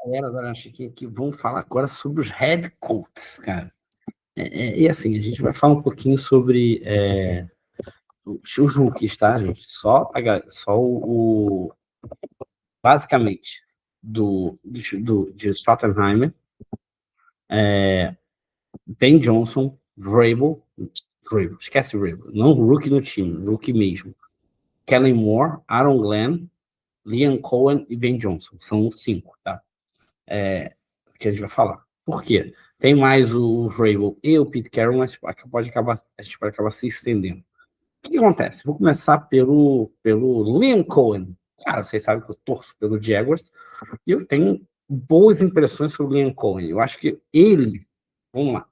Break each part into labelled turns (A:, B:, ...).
A: galera agora acho que vamos falar agora sobre os head coaches, cara. E assim, a gente vai falar um pouquinho sobre os rookies, tá, gente? Basicamente, de Schottenheimer, Ben Johnson, Vrabel, esquece o Vrabel, não rookie no time, rookie mesmo. Kellen Moore, Aaron Glenn, Liam Cohen e Ben Johnson. São 5, tá? Que a gente vai falar. Por quê? Tem mais o Vrabel e o Pete Carroll, mas a gente pode acabar se estendendo. O que acontece? Vou começar pelo Liam Cohen. Cara, vocês sabem que eu torço pelo Jaguars e eu tenho boas impressões sobre o Liam Cohen. Eu acho que vamos lá,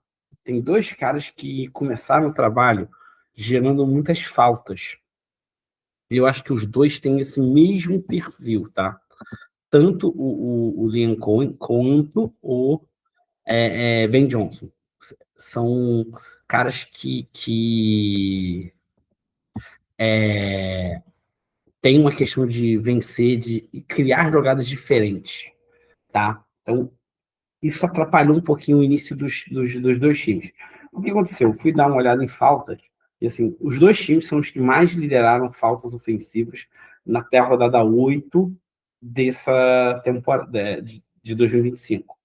A: tem dois caras que começaram o trabalho gerando muitas faltas. E eu acho que os dois têm esse mesmo perfil, tá? Tanto o Liam Cohen quanto o Ben Johnson. São caras que têm uma questão de vencer, de criar jogadas diferentes, tá? Então, isso atrapalhou um pouquinho o início dos dois times. O que aconteceu? Eu fui dar uma olhada em faltas, e assim, os dois times são os que mais lideraram faltas ofensivas até a rodada 8 dessa temporada de 2025.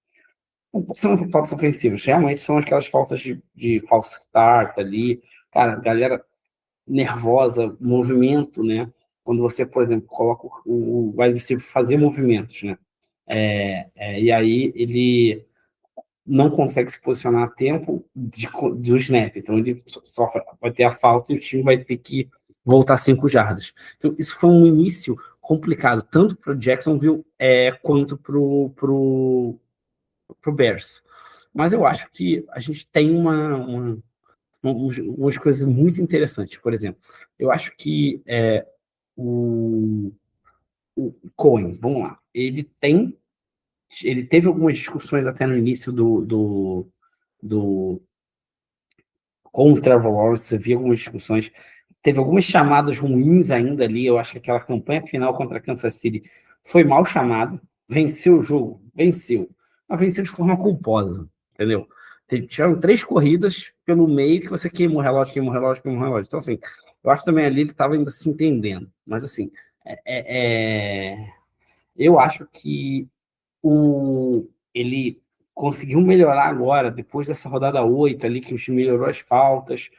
A: São faltas ofensivas, realmente são aquelas faltas de false start ali, cara, galera nervosa, movimento, né? Quando você, por exemplo, coloca o wide receiver fazer movimentos, né? E aí ele não consegue se posicionar a tempo do snap, então ele só vai ter a falta e o time vai ter que voltar 5 jardas. Então, isso foi um início complicado, tanto para o Jacksonville quanto para o Bears. Mas eu acho que a gente tem umas coisas muito interessantes. Por exemplo, eu acho que o, o Cohen, vamos lá, ele teve algumas discussões até no início do com o Trevor Lawrence, você via algumas discussões, teve algumas chamadas ruins ainda ali, eu acho que aquela campanha final contra a Kansas City foi mal chamada, venceu o jogo, venceu, mas venceu de forma culposa, entendeu? Tiveram 3 corridas pelo meio que você queimou o relógio, queimou o relógio, queimou o relógio. Então, assim, eu acho que também ali ele estava ainda se entendendo. Mas, assim, eu acho que ele conseguiu melhorar agora, depois dessa rodada 8 ali, que o time melhorou as faltas.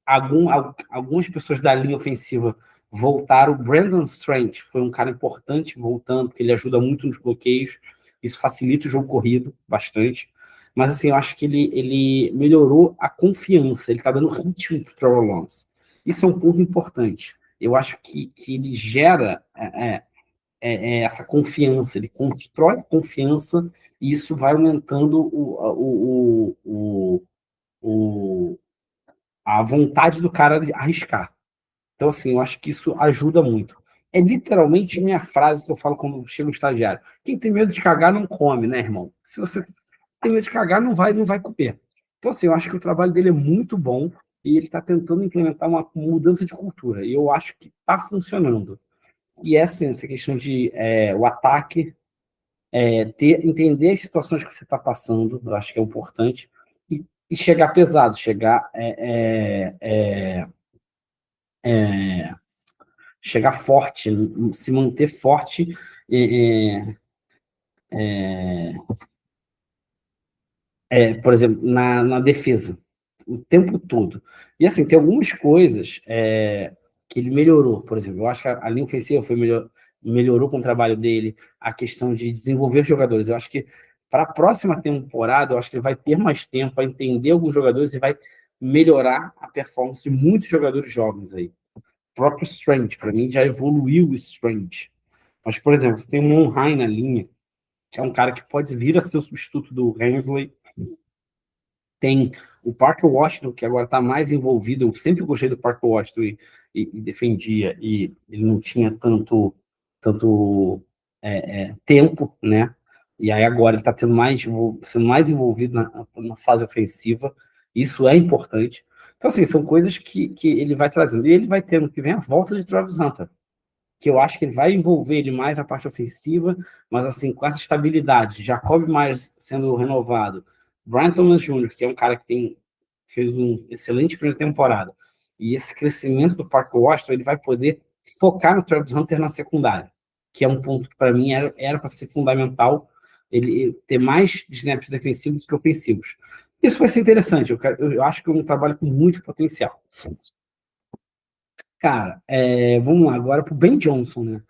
A: Algumas pessoas da linha ofensiva voltaram. O Brandon Strange foi um cara importante voltando, porque ele ajuda muito nos bloqueios. Isso facilita o jogo corrido bastante. Mas, assim, eu acho que ele melhorou a confiança. Ele está dando ritmo para o Trevor Lawrence. Isso é um ponto importante. Eu acho que ele gera essa confiança, ele constrói confiança e isso vai aumentando a vontade do cara de arriscar. Então, assim, eu acho que isso ajuda muito. É literalmente minha frase que eu falo quando chega um estagiário. Quem tem medo de cagar não come, né, irmão? Se você tem medo de cagar, não vai comer. Então, assim, eu acho que o trabalho dele é muito bom e ele está tentando implementar uma mudança de cultura. E eu acho que está funcionando. E essa questão de o ataque, entender as situações que você está passando, eu acho que é importante, e chegar pesado, chegar forte, se manter forte, por exemplo, na defesa, o tempo todo. E assim, tem algumas coisas que ele melhorou, por exemplo, eu acho que a linha ofensiva melhorou com o trabalho dele, a questão de desenvolver jogadores. Eu acho que para a próxima temporada, eu acho que ele vai ter mais tempo para entender alguns jogadores e vai melhorar a performance de muitos jogadores jovens aí. O próprio Strange, para mim, já evoluiu o Strange. Mas, por exemplo, você tem o Monheim na linha, que é um cara que pode vir a ser o substituto do Hensley. Tem o Parker Washington, que agora está mais envolvido. Eu sempre gostei do Parker Washington e defendia, e ele não tinha tanto tempo, né? E aí agora ele está sendo mais envolvido na fase ofensiva. Isso é importante. Então, assim, são coisas que ele vai trazendo. E ele vai tendo que vem a volta de Travis Hunter. que eu acho que ele vai envolver ele mais na parte ofensiva, mas assim, com essa estabilidade, Jacob Myers sendo renovado, Brian Thomas Jr., que é um cara que fez um excelente primeira temporada, e esse crescimento do Parker Washington, ele vai poder focar no Travis Hunter na secundária, que é um ponto que para mim era para ser fundamental, ele ter mais snaps defensivos que ofensivos. Isso vai ser interessante, eu acho que é um trabalho com muito potencial. Cara, vamos lá, agora pro Ben Johnson, né?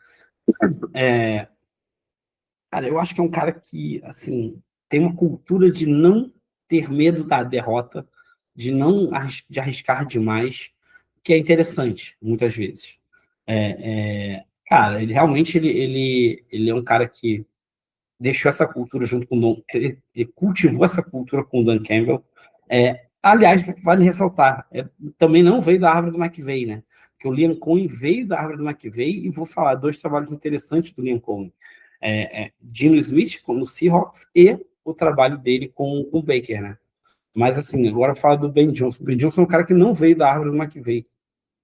A: Cara, eu acho que é um cara que, assim, tem uma cultura de não ter medo da derrota, de não de arriscar demais, que é interessante, muitas vezes. Cara, ele realmente ele é um cara que deixou essa cultura junto com o Don, ele cultivou essa cultura com o Dan Campbell. Aliás, vale ressaltar, também não veio da árvore do McVay, né? Porque o Liam Cohen veio da árvore do McVay e vou falar dois trabalhos interessantes do Liam Cohen. Geno Smith no Seahawks e o trabalho dele com o Baker, né? Mas assim, agora fala do Ben Johnson. O Ben Johnson é um cara que não veio da árvore do McVay,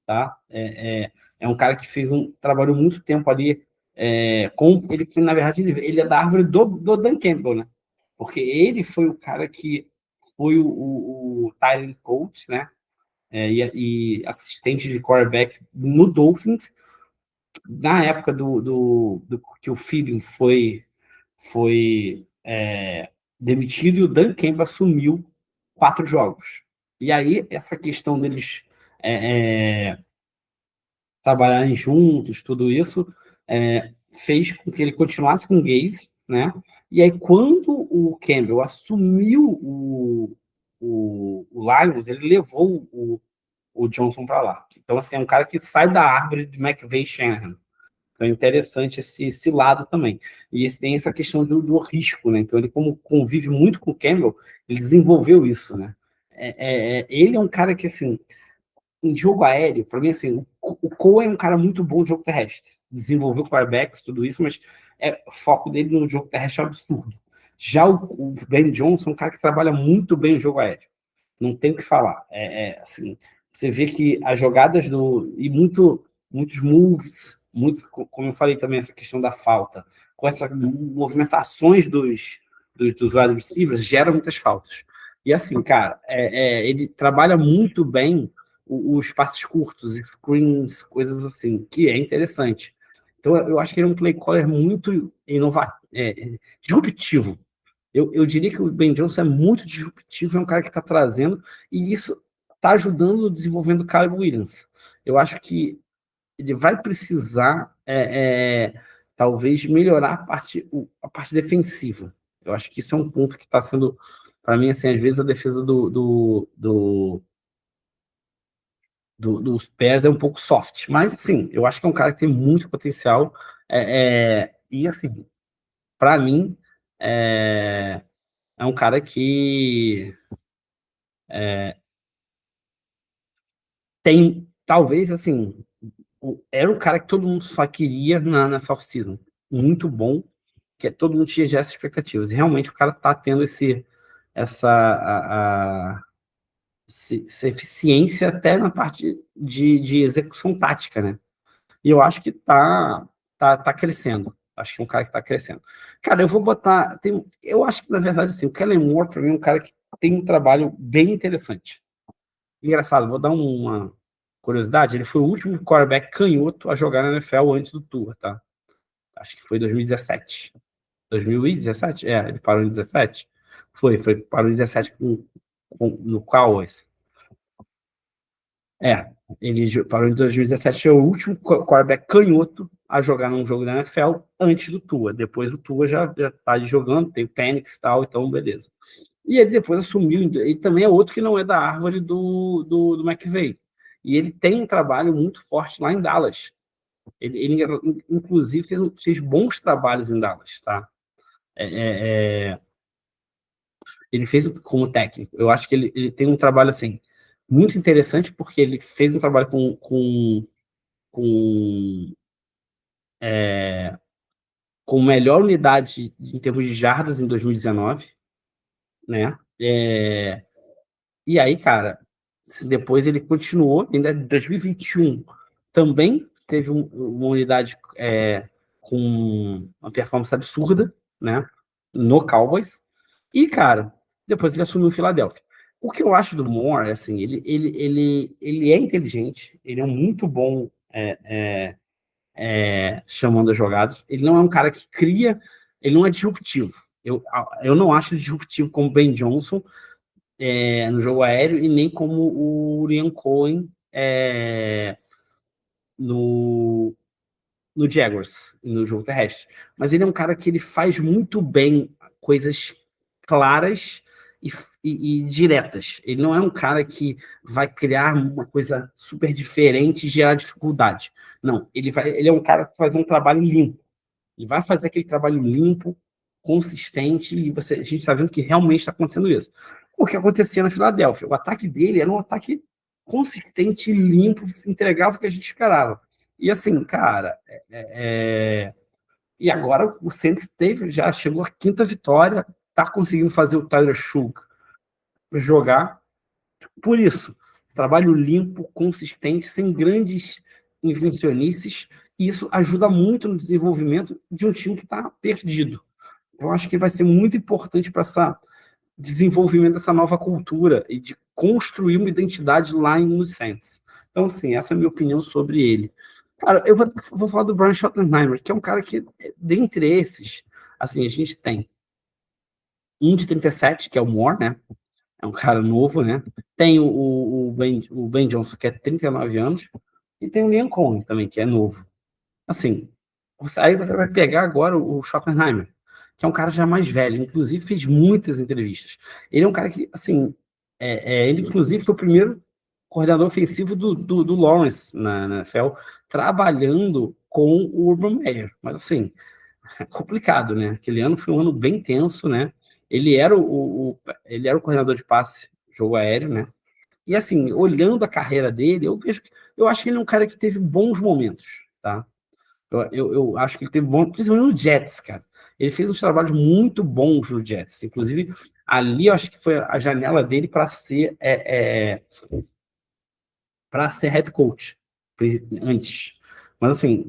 A: tá? É um cara que fez trabalhou muito tempo ali ele, na verdade, ele é da árvore do Dan Campbell, né? Porque ele foi o cara que foi o Tyrant coach, né? E assistente de quarterback no Dolphins, na época do que o Philly foi demitido e o Dan Campbell assumiu 4 jogos. E aí, essa questão deles trabalharem juntos, tudo isso, fez com que ele continuasse com o Gaze, né? E aí, quando o Campbell assumiu o Lions, ele levou o Johnson para lá. Então, assim, é um cara que sai da árvore de McVay e Shanahan. Então é interessante esse lado também. E tem essa questão do risco, né? Então ele, como convive muito com o Campbell, ele desenvolveu isso, né? Ele é um cara que, assim, em jogo aéreo, para mim, assim, o Cole é um cara muito bom de jogo terrestre. Desenvolveu quarterbacks, tudo isso, mas o foco dele no jogo terrestre é absurdo. Já o Ben Johnson é um cara que trabalha muito bem o jogo aéreo. Não tem o que falar. Assim, você vê que as jogadas e muitos moves, como eu falei também, essa questão da falta, com essas movimentações dos wide receivers, gera muitas faltas. E assim, cara, ele trabalha muito bem os passes curtos, screens, coisas assim, que é interessante. Então, eu acho que ele é um play caller muito disruptivo. Eu diria que o Ben Johnson é muito disruptivo, é um cara que está trazendo, e isso está ajudando no desenvolvimento do Caleb Williams. Eu acho que ele vai precisar, talvez, melhorar a parte defensiva. Eu acho que isso é um ponto que está sendo, para mim, assim, às vezes a defesa dos Bears é um pouco soft. Mas, assim, eu acho que é um cara que tem muito potencial. E, assim, para mim, é um cara que tem, talvez, assim, era um cara que todo mundo só queria nessa off-season. Muito bom, que todo mundo tinha já essas expectativas. E realmente o cara tá tendo essa, essa eficiência até na parte de execução tática, né? E eu acho que tá crescendo. Acho que é um cara que tá crescendo. Cara, eu vou botar. Eu acho que, na verdade, assim, o Kellen Moore, para mim, é um cara que tem um trabalho bem interessante. Engraçado, vou dar uma curiosidade. Ele foi o último quarterback canhoto a jogar na NFL antes do Tua, tá? Acho que foi 2017. 2017? Ele parou em 17? Parou em 17 no Cowboys. Ele parou em 2017, foi o último quarterback canhoto a jogar num jogo da NFL antes do Tua. Depois o Tua já tá ali jogando, tem o Penix e tal, então beleza. E ele depois assumiu, ele também é outro que não é da árvore do McVay. E ele tem um trabalho muito forte lá em Dallas. Ele inclusive, fez bons trabalhos em Dallas, tá? Ele fez como técnico. Eu acho que ele tem um trabalho, assim, muito interessante, porque ele fez um trabalho com com melhor unidade em termos de jardas em 2019, né? E aí, cara, depois ele continuou, ainda em 2021, também teve uma unidade com uma performance absurda, né? No Cowboys. E, cara, depois ele assumiu o Philadelphia. O que eu acho do Moore, assim, ele é inteligente, ele é muito bom chamando as jogadas. Ele não é um cara que cria, ele não é disruptivo. Eu não acho ele disruptivo como o Ben Johnson no jogo aéreo e nem como o Liam Cohen no, no Jaguars, no jogo terrestre. Mas ele é um cara que ele faz muito bem coisas claras e diretas. Ele não é um cara que vai criar uma coisa super diferente e gerar dificuldade. Não, ele é um cara que faz um trabalho limpo. Ele vai fazer aquele trabalho limpo, consistente, e a gente está vendo que realmente está acontecendo isso. O que acontecia na Filadélfia? O ataque dele era um ataque consistente, limpo, entregava o que a gente esperava. E assim, cara, e agora o Saints já chegou à quinta vitória, tá conseguindo fazer o Tyler Shug jogar. Por isso, trabalho limpo, consistente, sem grandes invencionices, e isso ajuda muito no desenvolvimento de um time que está perdido. Eu acho que vai ser muito importante para esse desenvolvimento dessa nova cultura e de construir uma identidade lá no Saints. Então, assim, essa é a minha opinião sobre ele. Cara, eu vou falar do Brian Schottenheimer, que é um cara que, dentre esses, assim, a gente tem um de 37, que é o Moore, né? É um cara novo, né? Tem o Ben Johnson, que é 39 anos, e tem o Liam Cohen também, que é novo. Assim, aí você vai pegar agora o Schottenheimer, que é um cara já mais velho, inclusive fez muitas entrevistas. Ele é um cara que, assim, ele inclusive foi o primeiro coordenador ofensivo do Lawrence na NFL, trabalhando com o Urban Meyer. Mas, assim, é complicado, né? Aquele ano foi um ano bem tenso, né? Ele era o coordenador de passe, jogo aéreo, né? E, assim, olhando a carreira dele, eu acho que ele é um cara que teve bons momentos, tá? Eu acho que ele teve bom, principalmente no Jets, cara. Ele fez uns trabalhos muito bons no Jets. Inclusive, ali eu acho que foi a janela dele para ser head coach antes. Mas, assim,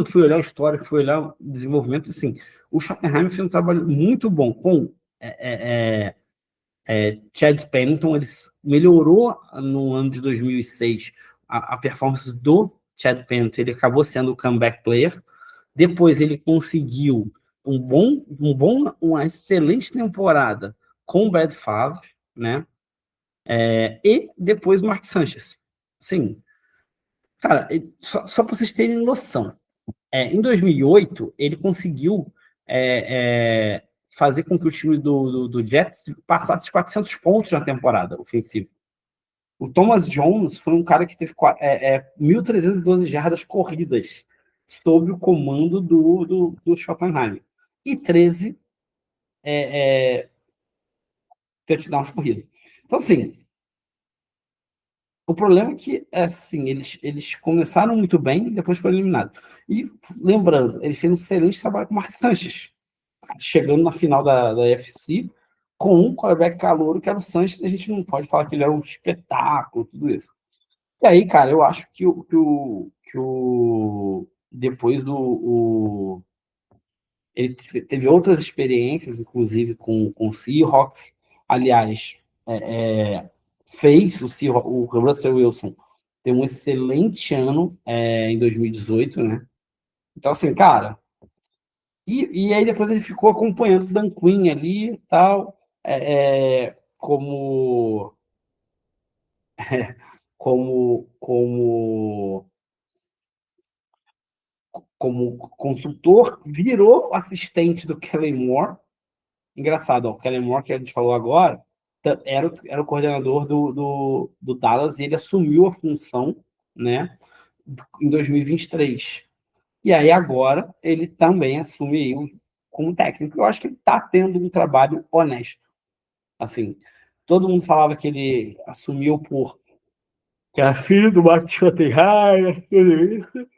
A: fui olhar o histórico, fui olhar o desenvolvimento, assim, o Schottenheimer fez um trabalho muito bom com Chad Pennington. Ele melhorou no ano de 2006 a performance do Chad Pennington. Ele acabou sendo o comeback player. Depois ele conseguiu uma excelente temporada com o Brad Favre, né? E depois o Mark Sanchez. Sim, cara, só para vocês terem noção, em 2008 ele conseguiu fazer com que o time do Jets passasse 400 pontos na temporada ofensiva. O Thomas Jones foi um cara que teve 1.312 jardas corridas sob o comando do Schottenheimer. E 13 touchdowns corridos. Então, assim, o problema é que assim, eles começaram muito bem e depois foram eliminados. E, lembrando, ele fez um excelente trabalho com o Mark Sanchez, chegando na final da UFC com um quarterback calouro, que era o Sanchez. A gente não pode falar que ele era um espetáculo, tudo isso. E aí, cara, eu acho que depois ele teve outras experiências, inclusive com o Seahawks. Aliás, fez o Russell Wilson ter um excelente ano em 2018, né? Então, assim, cara, e aí depois ele ficou acompanhando o Dan Quinn ali e tal, como, como, como como consultor, virou assistente do Kellen Moore. Engraçado, ó, o Kellen Moore, que a gente falou agora, era o coordenador do Dallas, e ele assumiu a função, né, em 2023. E aí agora ele também assume como técnico. Eu acho que ele está tendo um trabalho honesto. Assim, todo mundo falava que ele assumiu que era filho do Mark Schottenheimer, tudo isso.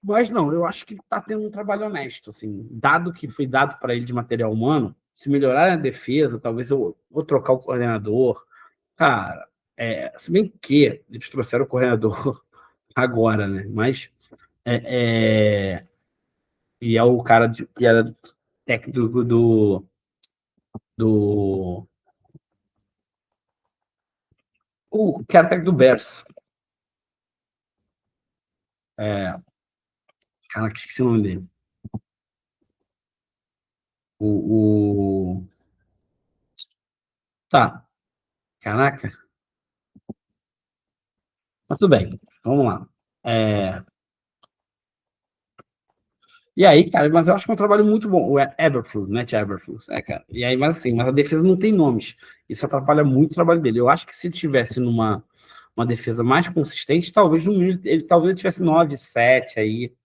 A: Mas não, eu acho que ele está tendo um trabalho honesto, assim, dado que foi dado para ele de material humano. Se melhorar a defesa, talvez eu vou trocar o coordenador. Cara, se bem que eles trouxeram o coordenador agora, né? Mas É, e é o cara que era técnico do o que era técnico do Bears. É, cara, esqueci o nome dele. O... Tá, caraca. Mas tudo bem, vamos lá. É, e aí, cara, mas eu acho que é um trabalho muito bom. O Eberflus, Matt Eberflus, cara. E aí, mas assim, mas a defesa não tem nomes. Isso atrapalha muito o trabalho dele. Eu acho que se ele tivesse numa uma defesa mais consistente, talvez no mínimo talvez ele tivesse 9-7 aí.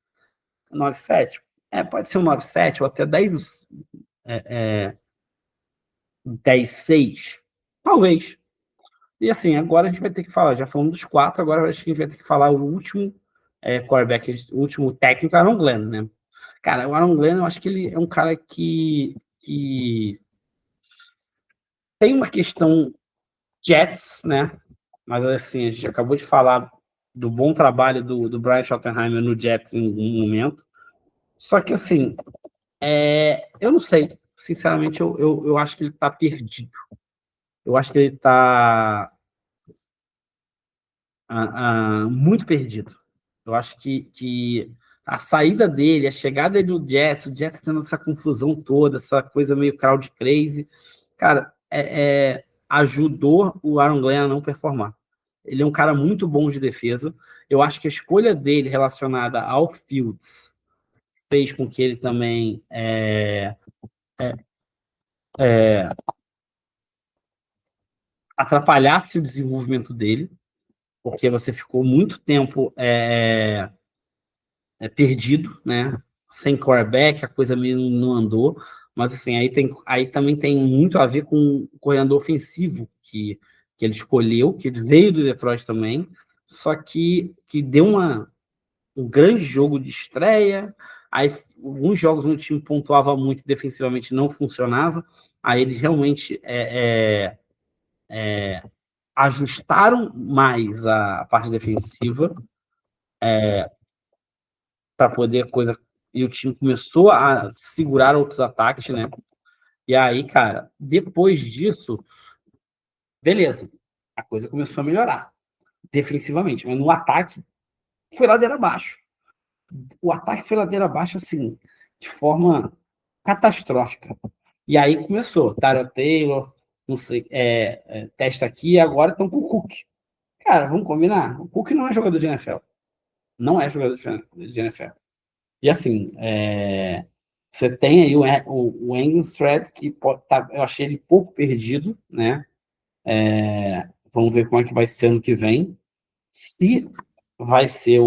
A: 9-7. Pode ser um 9-7 ou até 10-6. Talvez. E assim, agora a gente vai ter que falar, já falamos dos quatro, agora acho que a gente vai ter que falar o último quarterback, o último técnico, Aaron Glenn, né? Cara, o Aaron Glenn, eu acho que ele é um cara que tem uma questão Jets, né? Mas assim, a gente acabou de falar do bom trabalho do Brian Schottenheimer no Jets em um momento. Só que assim, eu não sei. Sinceramente, eu acho que ele tá perdido. Eu acho que ele tá muito perdido. Eu acho que a saída dele, a chegada dele no Jets, o Jets tendo essa confusão toda, essa coisa meio crowd crazy, cara, ajudou o Aaron Glenn a não performar. Ele é um cara muito bom de defesa. Eu acho que a escolha dele relacionada ao Fields fez com que ele também atrapalhasse o desenvolvimento dele, porque você ficou muito tempo perdido, né? Sem quarterback, a coisa meio não andou. Mas assim, aí também tem muito a ver com o coordenador ofensivo que ele escolheu, que veio do Detroit também, só que deu um grande jogo de estreia. Aí alguns jogos no time pontuava muito defensivamente não funcionava. Aí eles realmente ajustaram mais a parte defensiva para poder coisa. E o time começou a segurar outros ataques, né? E aí, cara, depois disso, beleza, a coisa começou a melhorar defensivamente, mas no ataque foi ladeira abaixo. O ataque foi ladeira abaixo, assim, de forma catastrófica. E aí começou, Tyler Taylor, não sei, testa aqui, agora estão com o Cook. Cara, vamos combinar? O Cook não é jogador de NFL. Não é jogador de NFL. E assim, você tem aí o Engstrand, que eu achei ele pouco perdido, né? Vamos ver como é que vai ser ano que vem. Se vai ser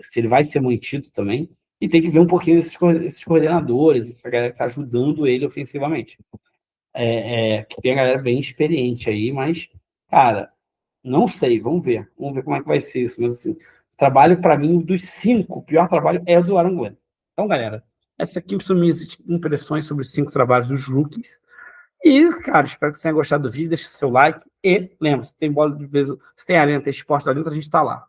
A: se ele vai ser mantido também. E tem que ver um pouquinho esses coordenadores, essa galera que está ajudando ele ofensivamente. Que tem a galera bem experiente aí, mas, cara, não sei, vamos ver. Vamos ver como é que vai ser isso. Mas, assim, trabalho, para mim, dos cinco, o pior trabalho é o do Aaron Glenn. Então, galera, essa aqui são minhas impressões sobre os 5 trabalhos dos rookies. E, cara, espero que você tenha gostado do vídeo. Deixe seu like. E, lembra, se tem bola de peso, se tem arena, tem esporte ali, a gente está lá.